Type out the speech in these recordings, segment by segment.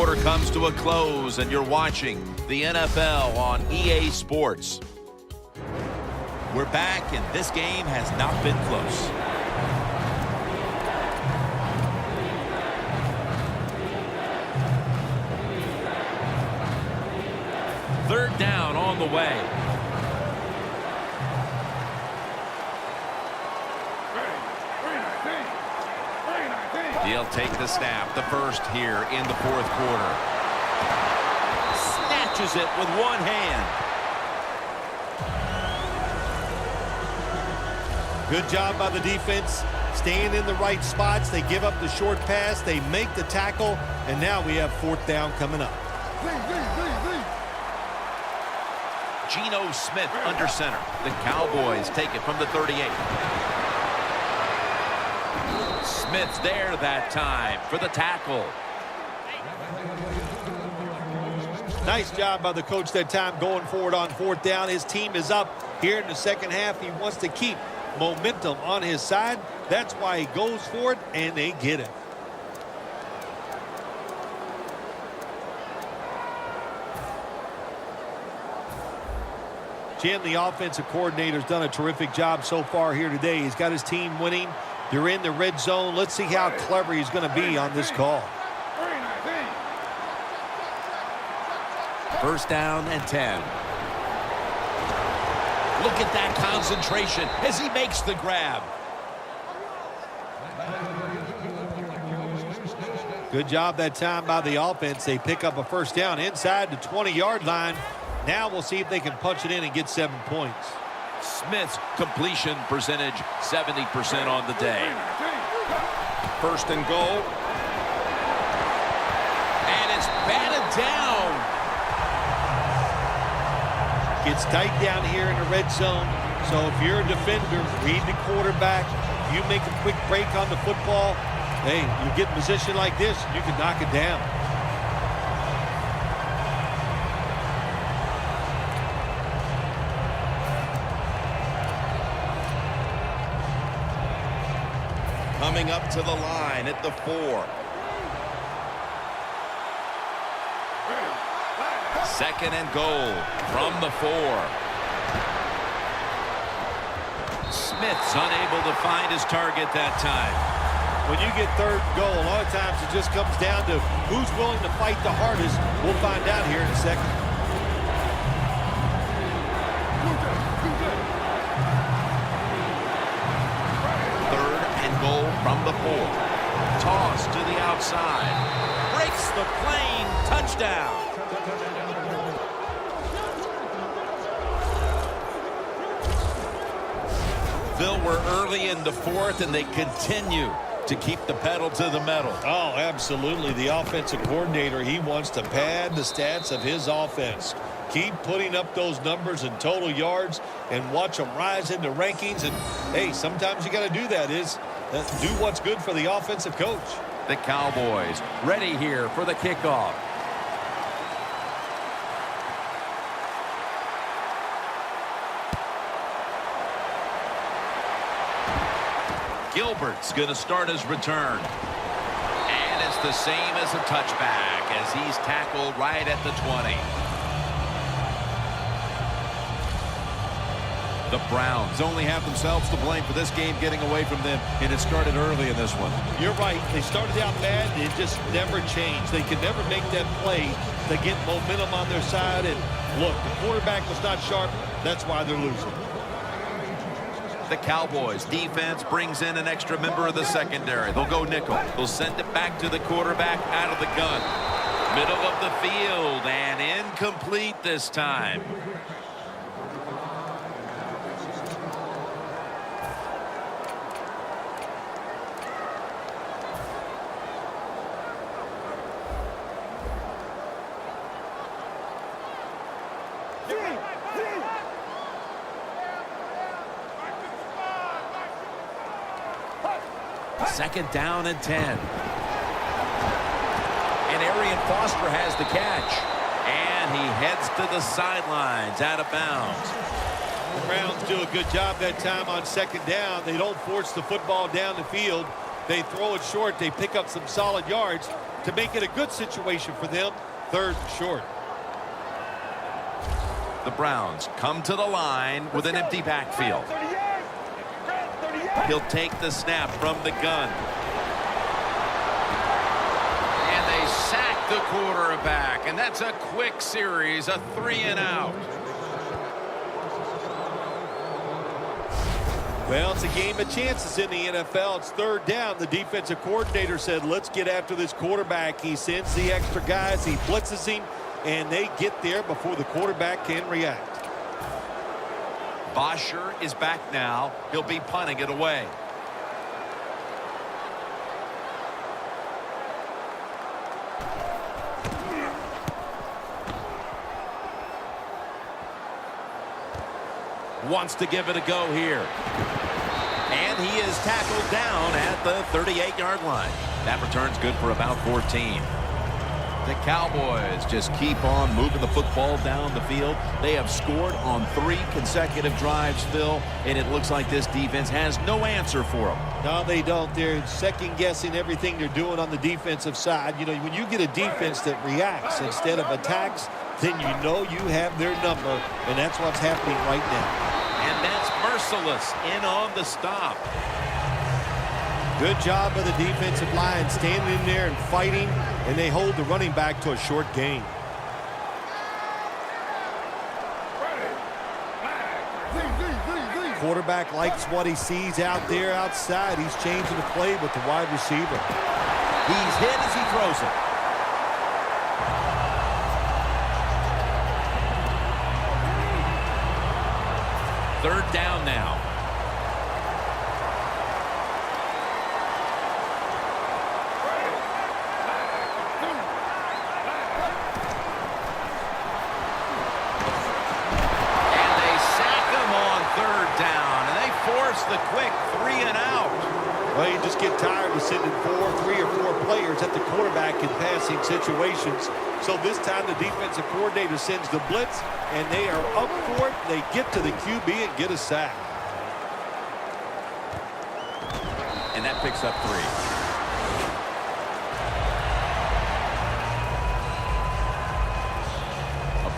quarter comes to a close, and you're watching the NFL on EA Sports. We're back, and this game has not been close. Third down on the way. He'll take the snap, the first here in the fourth quarter. Snatches it with one hand. Good job by the defense, staying in the right spots. They give up the short pass, they make the tackle, and now we have fourth down coming up. Geno Smith under center. The Cowboys take it from the 38. Smith's there that time for the tackle. Nice job by the coach that time going forward on fourth down. His team is up here in the second half. He wants to keep momentum on his side. That's why he goes for it, and they get it. Jim, the offensive coordinator's done a terrific job so far here today. He's got his team winning. They're in the red zone. Let's see how clever he's going to be on this call. First down and 10. Look at that concentration as he makes the grab. Good job that time by the offense. They pick up a first down inside the 20-yard line. Now we'll see if they can punch it in and get 7 points. Smith's completion percentage, 70% on the day. First and goal. And it's batted down. Gets tight down here in the red zone. So if you're a defender, read the quarterback. If you make a quick break on the football, hey, you get in position like this, you can knock it down. Coming up to the line at the 4. Second and goal from the 4. Smith's unable to find his target that time. When you get third and goal, a lot of times it just comes down to who's willing to fight the hardest. We'll find out here in a second. From the 4. Toss to the outside. Breaks the plane. Touchdown. Phil, we're early in the fourth, and they continue to keep the pedal to the metal. Oh, absolutely. The offensive coordinator, he wants to pad the stats of his offense. Keep putting up those numbers in total yards and watch them rise into rankings. And, hey, sometimes you got to do that do what's good for the offensive coach. The Cowboys ready here for the kickoff. Gilbert's going to start his return. And it's the same as a touchback as he's tackled right at the 20. The Browns only have themselves to blame for this game getting away from them, and it started early in this one. You're right. They started out bad, and it just never changed. They could never make that play to get momentum on their side. And look, the quarterback was not sharp. That's why they're losing. The Cowboys defense brings in an extra member of the secondary. They'll go nickel. They'll send it back to the quarterback out of the gun. Middle of the field, and incomplete this time. Second down and 10. And Arian Foster has the catch. And he heads to the sidelines out of bounds. The Browns do a good job that time on second down. They don't force the football down the field. They throw it short. They pick up some solid yards. to make it a good situation for them. 3rd and short. The Browns come to the line with an empty backfield. He'll take the snap from the gun. And they sack the quarterback. And that's a quick series, a 3-and-out. Well, it's a game of chances in the NFL. It's 3rd down. The defensive coordinator said, let's get after this quarterback. He sends the extra guys. He blitzes him. And they get there before the quarterback can react. Bosher is back now. He'll be punting it away. Wants to give it a go here. And he is tackled down at the 38-yard line. That return's good for about 14. The Cowboys just keep on moving the football down the field. They have scored on 3 consecutive drives, Phil, and it looks like this defense has no answer for them. No, they don't. They're second-guessing everything they're doing on the defensive side. You know, when you get a defense that reacts instead of attacks, then you know you have their number, and that's what's happening right now. And that's merciless in on the stop. Good job of the defensive line standing in there and fighting, and they hold the running back to a short gain. Quarterback likes what he sees out there outside. He's changing the play with the wide receiver. He's hit as he throws it. Third down now. The quick 3-and-out. Well, you just get tired of sending 3 or 4 players at the quarterback in passing situations. So this time the defensive coordinator sends the blitz, and they are up for it. They get to the QB and get a sack. And that picks up 3.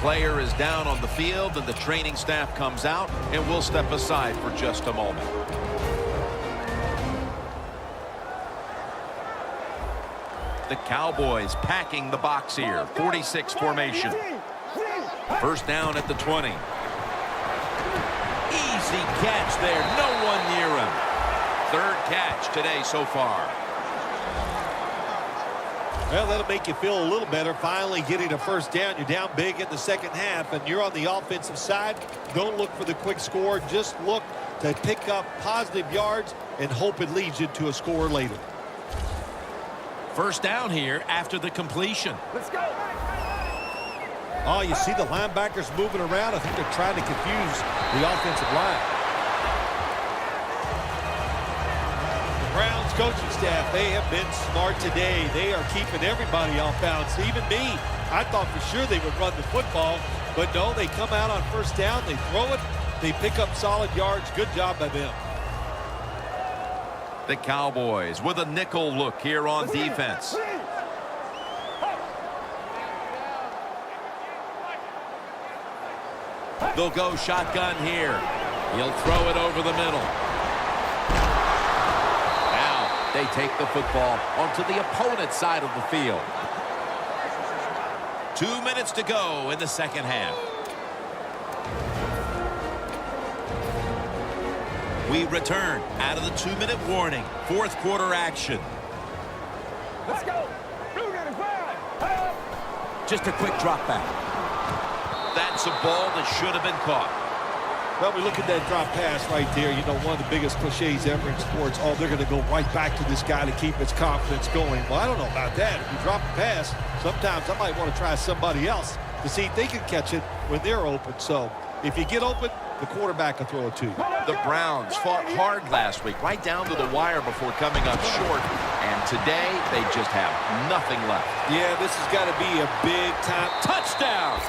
Player is down on the field, and the training staff comes out, and we'll step aside for just a moment. The Cowboys packing the box here. 46 formation. First down at the 20. Easy catch there. No one near him. 3rd catch today so far. Well, that'll make you feel a little better. Finally getting a first down. You're down big in the second half, and you're on the offensive side. Don't look for the quick score. Just look to pick up positive yards and hope it leads you to a score later. First down here after the completion. Let's go. Oh, you see the linebackers moving around. I think they're trying to confuse the offensive line. Browns coaching staff, they have been smart today. They are keeping everybody off bounds. Even me, I thought for sure they would run the football, but no, they come out on first down, they throw it, they pick up solid yards. Good job by them. The Cowboys with a nickel look here on defense. They'll go shotgun here. He'll throw it over the middle. They take the football onto the opponent's side of the field. 2 minutes to go in the second half. We return out of the 2-minute warning. 4th quarter action. Let's go. Just a quick drop back. That's a ball that should have been caught. Well, we look at that drop pass right there. You know, one of the biggest cliches ever in sports. Oh, they're going to go right back to this guy to keep his confidence going. Well, I don't know about that. If you drop a pass, sometimes I might want to try somebody else to see if they can catch it when they're open. So if you get open, the quarterback will throw it to you. The Browns fought hard last week, right down to the wire before coming up short. And today, they just have nothing left. Yeah, this has got to be a big-time touchdown.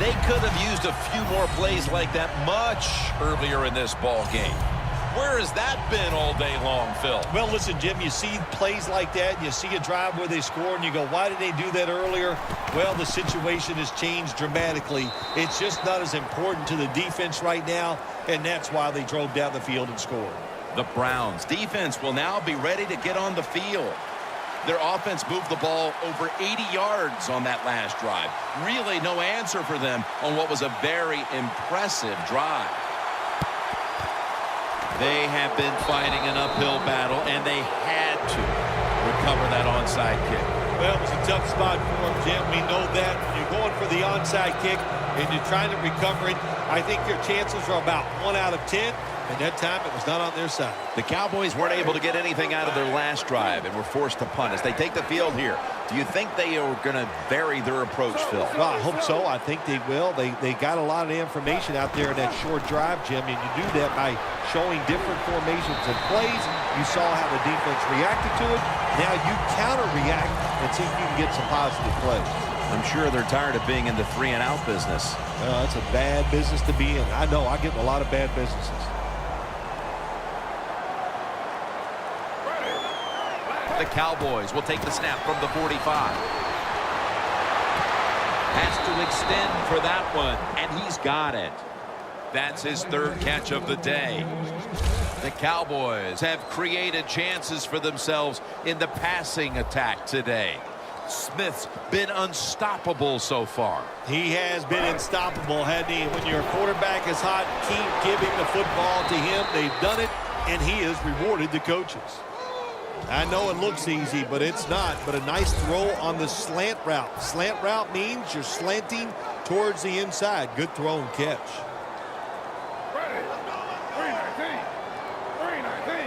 They could have used a few more plays like that much earlier in this ball game. Where has that been all day long, Phil? Well, listen, Jim, you see plays like that, and you see a drive where they score, and you go, why did they do that earlier? Well, the situation has changed dramatically. It's just not as important to the defense right now, and that's why they drove down the field and scored. The Browns defense will now be ready to get on the field. Their offense moved the ball over 80 yards on that last drive. Really no answer for them on what was a very impressive drive. They have been fighting an uphill battle, and they had to recover that onside kick. Well, it was a tough spot for them, Jim. We know that. When you're going for the onside kick and you're trying to recover it, I think your chances are about 1 out of 10. And that time, it was not on their side. The Cowboys weren't able to get anything out of their last drive and were forced to punt as they take the field here. Do you think they are going to vary their approach, Phil? Well, I hope so. I think they will. They got a lot of information out there in that short drive, Jim, and you do that by showing different formations and plays. You saw how the defense reacted to it. Now you counter-react and see if you can get some positive plays. I'm sure they're tired of being in the 3-and-out business. That's a bad business to be in. I know. I get in a lot of bad businesses. The Cowboys will take the snap from the 45. Has to extend for that one, and he's got it. That's his third catch of the day. The Cowboys have created chances for themselves in the passing attack today. Smith's been unstoppable so far. He has been unstoppable, hasn't he? When your quarterback is hot, keep giving the football to him. They've done it, and he has rewarded the coaches. I know it looks easy, but it's not. But a nice throw on the slant route. Slant route means you're slanting towards the inside. Good throw and catch.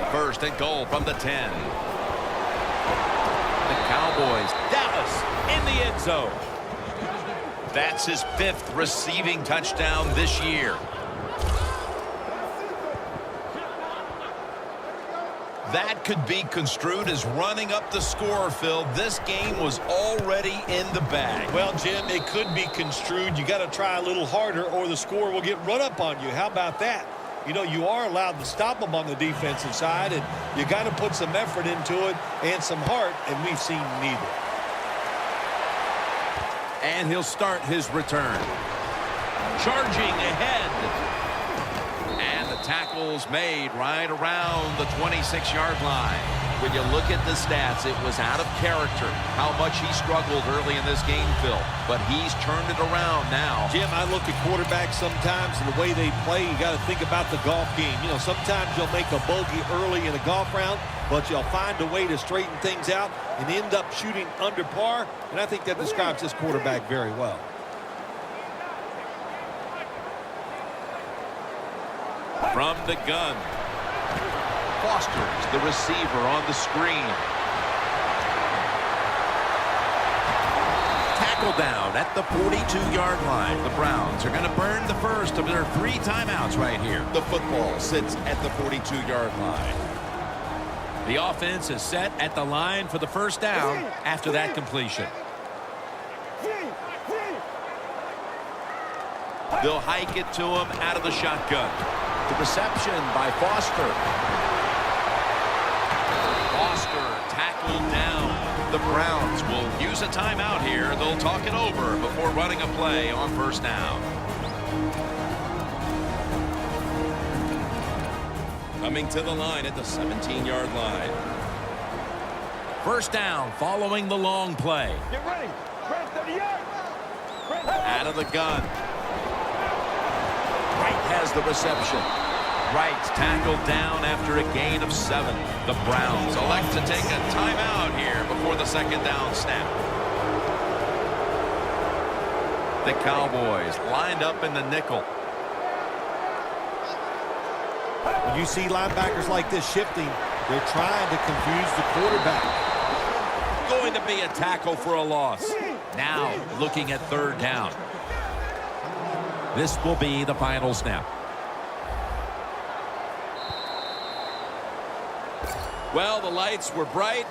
First and goal from the 10. The Cowboys, Dallas in the end zone. That's his 5th receiving touchdown this year. That could be construed as running up the score, Phil. This game was already in the bag. Well, Jim, it could be construed. You got to try a little harder or the score will get run up on you. How about that? You know, you are allowed to stop them on the defensive side, and you got to put some effort into it and some heart, and we've seen neither. And he'll start his return. Charging ahead. And the tackle's made right around the 26-yard line. When you look at the stats, it was out of character how much he struggled early in this game, Phil. But he's turned it around now. Jim, I look at quarterbacks sometimes and the way they play. You got to think about the golf game. You know, sometimes you'll make a bogey early in a golf round, but you'll find a way to straighten things out and end up shooting under par. And I think that describes this quarterback very well. From the gun. Foster's the receiver on the screen. Tackle down at the 42-yard line. The Browns are going to burn the first of their 3 timeouts right here. The football sits at the 42-yard line. The offense is set at the line for the first down after that completion. They'll hike it to him out of the shotgun. The reception by Foster. Foster tackled down. The Browns will use a timeout here. They'll talk it over before running a play on first down. Coming to the line at the 17-yard line. First down following the long play. Get ready. Grab 30 yards. Out of the gun. Wright has the reception. Wright's tackled down after a gain of 7. The Browns elect to take a timeout here before the second down snap. The Cowboys lined up in the nickel. When you see linebackers like this shifting, they're trying to confuse the quarterback. Going to be a tackle for a loss. Now looking at third down. This will be the final snap. Well, the lights were bright.